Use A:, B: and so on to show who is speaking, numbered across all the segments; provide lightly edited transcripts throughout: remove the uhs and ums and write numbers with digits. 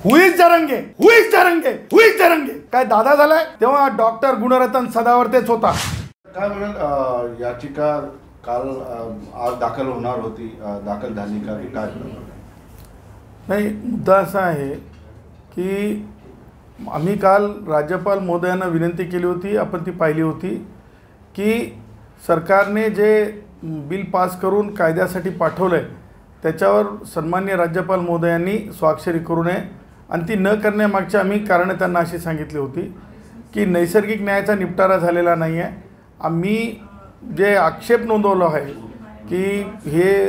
A: Who is Jarange, who is Jarange, who is Jarange काय दादा झालाय तेव्हा डॉक्टर गुणरत्न सदावर्तेच होता.
B: काय म्हणाल याचिका काल आज दाखल होणार होती, दाखल झाली का की काय?
A: नाही, मुद्दा असा आहे की आम्ही काल राज्यपाल महोदयांना विनंती केली होती, आपण ती पाहिली होती की सरकारने जे बिल पास करून कायद्यासाठी पाठवलं आहे त्याच्यावर सन्माननीय राज्यपाल महोदयांनी स्वाक्षरी करू नये आणि ती न करण्यामागची आम्ही कारणं त्यांना अशी सांगितली होती की नैसर्गिक न्यायाचा निपटारा झालेला नाही आहे. आम्ही जे आक्षेप नोंदवला आहे की हे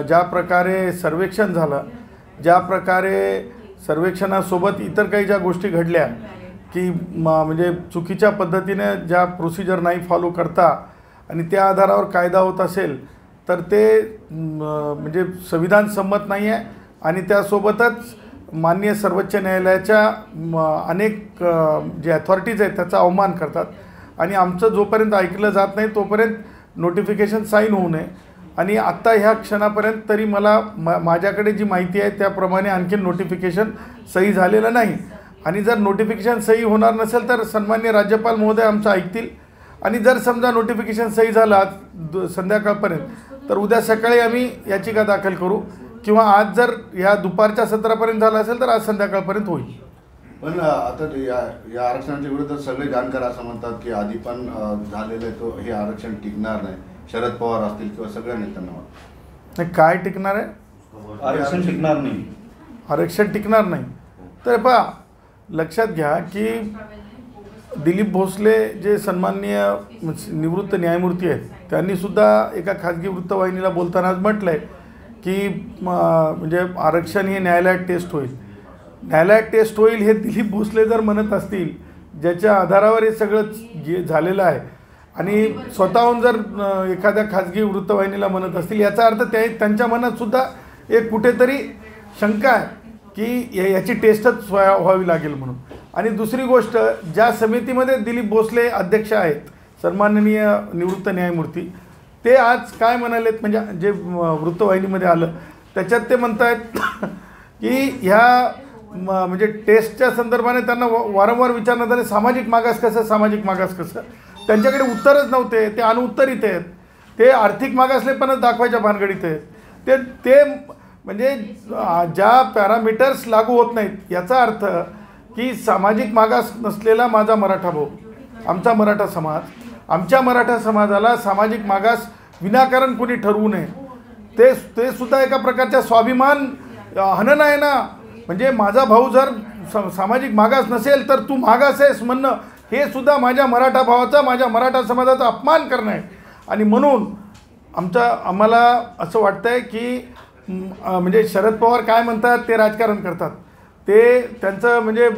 A: ज्या प्रकारे सर्वेक्षण झालं, ज्या प्रकारे सर्वेक्षणासोबत इतर काही ज्या गोष्टी घडल्या की म्हणजे चुकीच्या पद्धतीने ज्या प्रोसिजर नाही फॉलो करता आणि त्या आधारावर कायदा होत असेल तर ते म्हणजे संविधान संमत नाही आहे आणि त्यासोबतच माननीय सर्वोच्च न्यायालयाच्या अनेक जे अथॉरिटीज आहेत त्याचा अवमान करतात आणि आमचं जोपर्यंत ऐकलं जात नाही तोपर्यंत नोटिफिकेशन साईन होऊ नये. आणि आत्ता ह्या क्षणापर्यंत तरी मला माझ्याकडे जी माहिती आहे त्याप्रमाणे आणखी नोटिफिकेशन सही झालेलं नाही आणि जर नोटिफिकेशन सही होणार नसेल तर सन्माननीय राज्यपाल महोदय आमचं ऐकतील आणि जर समजा नोटिफिकेशन सही झालं आज संध्याकाळपर्यंत तर उद्या सकाळी आम्ही याचिका दाखल करू किंवा आज जर ह्या दुपारच्या सत्रापर्यंत झालं असेल तर आज संध्याकाळपर्यंत होईल.
B: पण आता या आरक्षणाच्या विरोधात सगळे जाणकार असं म्हणतात की आधी पण झालेलं आहे तो हे आरक्षण टिकणार नाही. शरद पवार असतील किंवा सगळ्या नेत्यांना
A: नाही. काय टिकणार आहे?
B: आरक्षण टिकणार नाही.
A: आरक्षण टिकणार नाही तर पहा लक्षात घ्या की दिलीप भोसले जे सन्माननीय निवृत्त न्यायमूर्ती आहेत त्यांनीसुद्धा एका खाजगी वृत्तवाहिनीला बोलताना आज म्हटलं आहे की म्हणजे आरक्षण हे न्यायालयात टेस्ट होईल. न्यायालयात टेस्ट होईल हे दिलीप भोसले जर म्हणत असतील ज्याच्या आधारावर हे सगळं झालेलं आहे आणि स्वतःहून जर एखाद्या खाजगी वृत्तवाहिनीला म्हणत असतील याचा अर्थ त्यांच्या मनातसुद्धा एक कुठेतरी शंका आहे की याची टेस्टच व्हावी लागेल म्हणून. आणि दुसरी गोष्ट, ज्या समितीमध्ये दिलीप भोसले अध्यक्ष आहेत सन्माननीय निवृत्त न्यायमूर्ती, ते आज काय म्हणालेत म्हणजे जे वृत्तवाहिनीमध्ये आलं त्याच्यात ते म्हणत आहेत की ह्या म्हणजे टेस्टच्या संदर्भाने त्यांना वारंवार विचारण्यात आले सामाजिक मागास कसं, सामाजिक मागास कसं. त्यांच्याकडे उत्तरच नव्हते, ते अनुत्तरित आहेत, ते आर्थिक मागासलेपणच दाखवायच्या भानगडीत आहेत. ते म्हणजे ज्या पॅरामीटर्स लागू होत नाहीत याचा अर्थ की सामाजिक मागास नसलेला माझा मराठा भाऊ, आमचा मराठा समाज, आमच्या मराठा समाजाला सामाजिक मागास विनाकारण कोणी ठरवू नये ते सुद्धा एका प्रकारच्या स्वाभिमान हनन आहे ना. म्हणजे माझा भाऊ जर सामाजिक मागास नसेल तर तू मागास आहेस म्हणणं हे सुद्धा माझ्या मराठा भावाचा, माझ्या मराठा समाजाचा अपमान करणं आहे. आणि म्हणून आम्हाला असं वाटतं आहे की म्हणजे शरद पवार काय म्हणतात ते राजकारण करतात, ते त्यांचं म्हणजे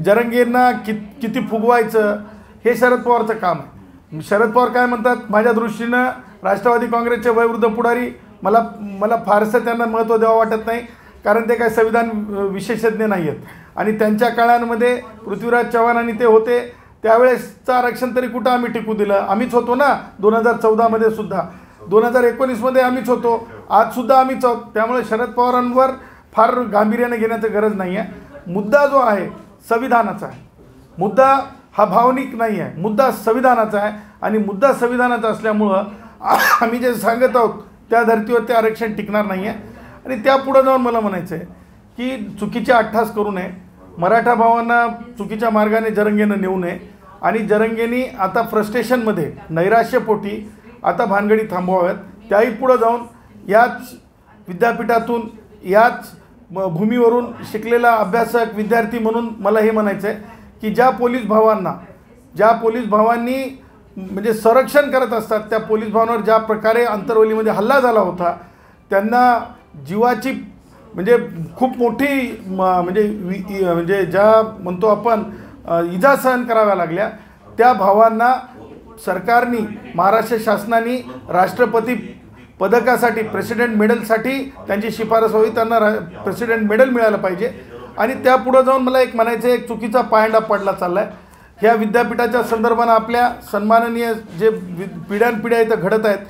A: जरंगींना किती फुगवायचं हे शरद पवारचं काम आहे. शरद पवार काय म्हणतात, माझ्या दृष्टीनं राष्ट्रवादी काँग्रेसचे वयोवृद्ध पुढारी मला फारसं त्यांना महत्त्व द्यावं वाटत नाही कारण ते काय संविधान विशेषज्ञ नाही आहेत आणि त्यांच्या काळांमध्ये पृथ्वीराज चव्हाण आणि ते होते त्यावेळेसचं आरक्षण तरी कुठं आम्ही टिकू दिलं. आम्हीच होतो ना 2014मध्ये सुद्धा, 2019मध्ये आम्हीच होतो, आजसुद्धा आम्हीच आहोत. त्यामुळे शरद पवारांवर फार गांभीर्याने घेण्याची गरज नाही आहे. मुद्दा जो आहे संविधानाचा आहे, मुद्दा हा भावनिक नाही आहे, मुद्दा संविधानाचा आहे आणि मुद्दा संविधानाचा असल्यामुळं आम्ही जे सांगत आहोत त्या धर्तीवर ते आरक्षण टिकणार नाही आहे. आणि त्यापुढं जाऊन मला म्हणायचं आहे की चुकीचे अट्टहास करू नये, मराठा भावांना चुकीच्या मार्गाने जरंगेनं नेऊ नये आणि जरंगेनी आता फ्रस्ट्रेशनमध्ये नैराश्यपोटी आता भानगडी थांबवाव्यात. त्याही पुढं जाऊन याच विद्यापीठातून याच भूमीवरून शिकलेला अभ्यासक विद्यार्थी म्हणून मला हे म्हणायचं आहे की ज्या पोलीस भावांनी म्हणजे संरक्षण करत असतात त्या पोलीस भावांवर ज्या प्रकारे अंतरवलीमध्ये हल्ला झाला होता त्यांना जीवाची म्हणजे खूप मोठी म्हणजे ज्या म्हणतो आपण इजा सहन कराव्या लागल्या, त्या भावांना सरकारने, महाराष्ट्र शासनाने राष्ट्रपती पदकासाठी, प्रेसिडेंट मेडलसाठी त्यांची शिफारस व्हावी, त्यांना प्रेसिडेंट मेडल मिळालं पाहिजे. आणि त्यापुढं जाऊन मला एक म्हणायचं आहे, एक चुकीचा पायंडा पडला चालला आहे ह्या विद्यापीठाच्या संदर्भानं. आपल्या सन्माननीय जे पिढ्यानपिढ्या इथं घडत आहेत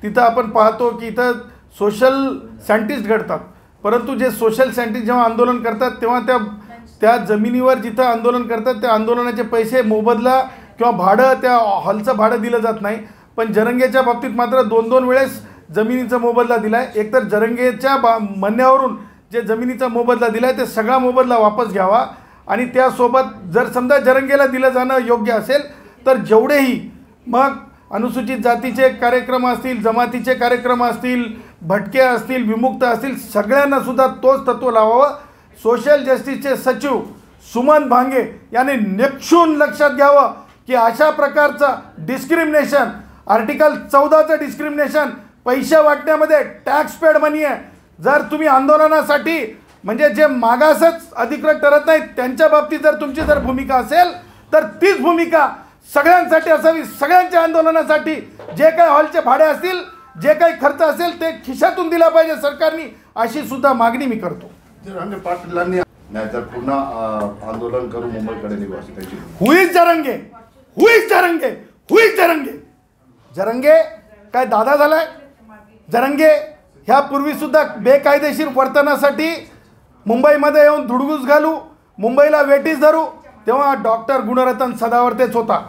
A: तिथं आपण पाहतो की इथं सोशल सायंटिस्ट घडतात, परंतु जे सोशल सायंटिस्ट जेव्हा आंदोलन करतात तेव्हा त्या जमिनीवर जिथं आंदोलन करतात त्या आंदोलनाचे पैसे मोबदला किंवा भाडं त्या हॉलचं भाडं दिलं जात नाही. पण जरंगेच्या बाबतीत मात्र 2-2 वेळेस जमिनीचा मोबदला दिला आहे. एकतर जरंगेच्या म्हणण्यावरून जे जमिनीचा मोबदला दिला आहे ते सगळा मोबदला वापस घ्यावा आणि त्यासोबत जर समजा जरंगेला दिलं जाणं योग्य असेल तर जेवढेही मग अनुसूचित जातीचे कार्यक्रम असतील, जमातीचे कार्यक्रम असतील, भटके असतील, विमुक्त असतील, सगळ्यांना सुद्धा तोच तत्व लावावं. सोशल जस्टिसचे सचिव सुमन भांगे यांनी निक्षून लक्षात घ्यावं की अशा प्रकारचं डिस्क्रिमिनेशन, आर्टिकल 14चं डिस्क्रिमिनेशन पैसे वाटण्यामध्ये टॅक्स पेड मनी आहे. जर तुम्ही आंदोलनासाठी म्हणजे जे मागासच अधिकृत ठरत नाहीत त्यांच्या बाबतीत जर तुमची जर भूमिका असेल तर तीच भूमिका सगळ्यांसाठी असावी. सगळ्यांच्या आंदोलनासाठी जे काही हॉलचे भाडे असतील, जे काही खर्च असेल ते खिशातून दिला पाहिजे सरकारने, अशी सुद्धा मागणी मी करतो.
B: जरांगे पाटलांनी नाहीतर पुन्हा आंदोलन करू मुंबईकडे निवास त्याची
A: who is Jarange, who is Jarange, who is Jarange. Jarange काय दादा झालाय? जरंगे ह्यापूर्वी सुद्धा बेकायदेशीर वर्तनासाठी मुंबईमध्ये येऊन धुडगूस घालू, मुंबईला वेटीस धरू, तेव्हा डॉक्टर गुणरत्न सदावर्तेच होता.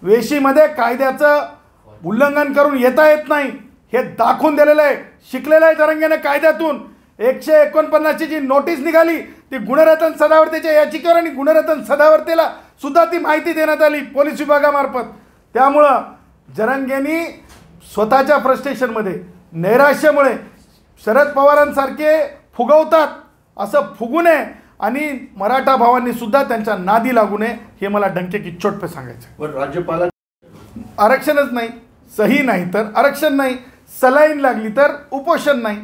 A: वेशीमध्ये कायद्याचं उल्लंघन करून येता येत नाही हे दाखवून दिलेलं आहे. शिकलेलं आहे जरंगेने कायद्यातून. 149ची जी नोटीस निघाली ती गुणरत्न सदावर्तेच्या याचिकेवर आणि गुणरत्न सदावर्तेला सुद्धा ती माहिती देण्यात आली पोलीस विभागामार्फत. त्यामुळं जरंगेंनी स्वतःच्या फ्रस्ट्रेशनमध्ये, नैराश्यामुळे शरद पवारांसारखे फुगवतात असं फुगू नये आणि मराठा भावांनी सुद्धा त्यांच्या नादी लागू नये हे मला डंके की चोट पे सांगायचं.
B: पण राज्यपाला
A: आरक्षणच नाही, सही नाही तर आरक्षण नाही, सलाईन लागली तर उपोषण नाही,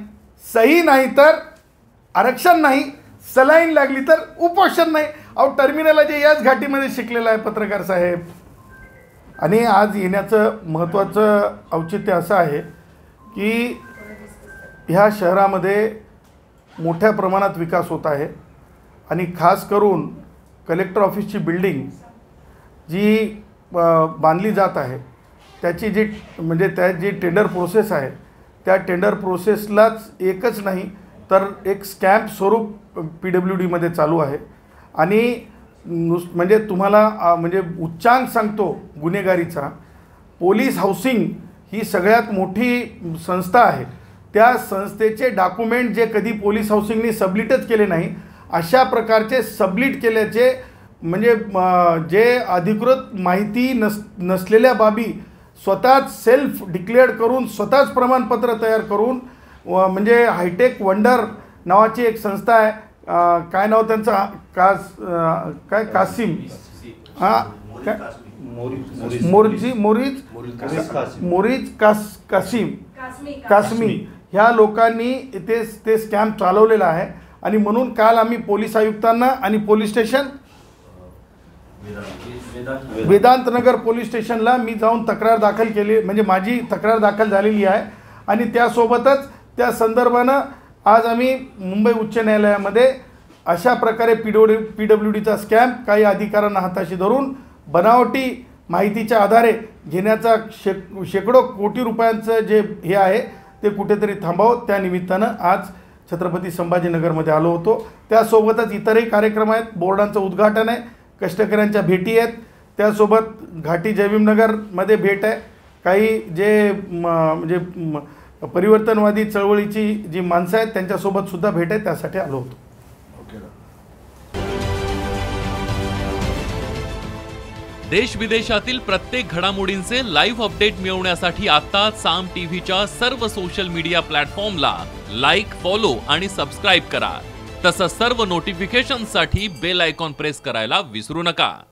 A: सही नाही तर आरक्षण नाही, सलाईन लागली तर उपोषण नाही. अहो टर्मिनल जे याच घाटीमध्ये शिकलेला आहे पत्रकार साहेब. आणि आज येण्याचं महत्त्वाचं औचित्य असं आहे की ह्या शहरामध्ये मोठ्या प्रमाणात विकास होत आहे आणि खास करून कलेक्टर ऑफिसची बिल्डिंग जी बांधली जात आहे त्याची जी म्हणजे त्या जी टेंडर प्रोसेस आहे त्या टेंडर प्रोसेसलाच एकच नाही तर एक स्कॅम्प स्वरूप PWDमध्ये चालू आहे. आणि म्हणजे तुम्हाला म्हणजे उच्चांक सांगतो गुन्हेगारीचा, पोलीस हाऊसिंग ही सगळ्यात मोठी संस्था आहे. त्या संस्थेचे डॉक्युमेंट जे कधी पोलीस हाऊसिंगनी सबलिटच केले नाही अशा प्रकारचे सबलिट केल्याचे म्हणजे जे अधिकृत माहिती नसलेल्या बाबी स्वतःच सेल्फ डिक्लेअर्ड करून स्वतःच प्रमाणपत्र तयार करून म्हणजे हायटेक वंडर नावाची एक संस्था आहे. काय नाव त्यांचं काय कासिम काय मोरीज कासमी ह्या लोकांनी ते स्कॅम चालवलेला आहे. आणि म्हणून काल आम्ही पोलीस आयुक्तांना आणि पोलीस स्टेशन वेदांत नगर पोलीस स्टेशनला मी जाऊन तक्रार दाखल केली, म्हणजे माझी तक्रार दाखल झालेली आहे. आणि त्यासोबतच त्या संदर्भानं आज आम्ही मुंबई उच्च न्यायालयामध्ये अशा प्रकारे PWDचा स्कॅम काही अधिकाऱ्यांना हाताशी धरून बनावटी माहितीच्या आधारे घेण्याचा शेकडो कोटी रुपयांचं जे हे आहे ते कुठेतरी थांबावं. त्या निमित्तानं आज छत्रपती संभाजीनगरमध्ये आलो होतो. त्यासोबतच इतरही कार्यक्रम आहेत. बोर्डांचं उद्घाटन आहे, कष्टकऱ्यांच्या भेटी आहेत, त्यासोबत घाटी जयभीमनगरमध्ये भेट आहे. काही जे म्हणजे परिवर्तनवादी चळवळीची जी माणसं आहेत त्यांच्यासोबत सुद्धा भेट आहे, त्यासाठी आलो होतो.
C: देश विदेशातील प्रत्येक घडामोडींचे लाईव्ह अपडेट मिळवण्यासाठी आता साम टीव्हीच्या सर्व सोशल मीडिया प्लॅटफॉर्मला लाईक, फॉलो आणि सबस्क्राईब करा. तसंच सर्व नोटिफिकेशनसाठी बेल आयकॉन प्रेस करायला विसरू नका.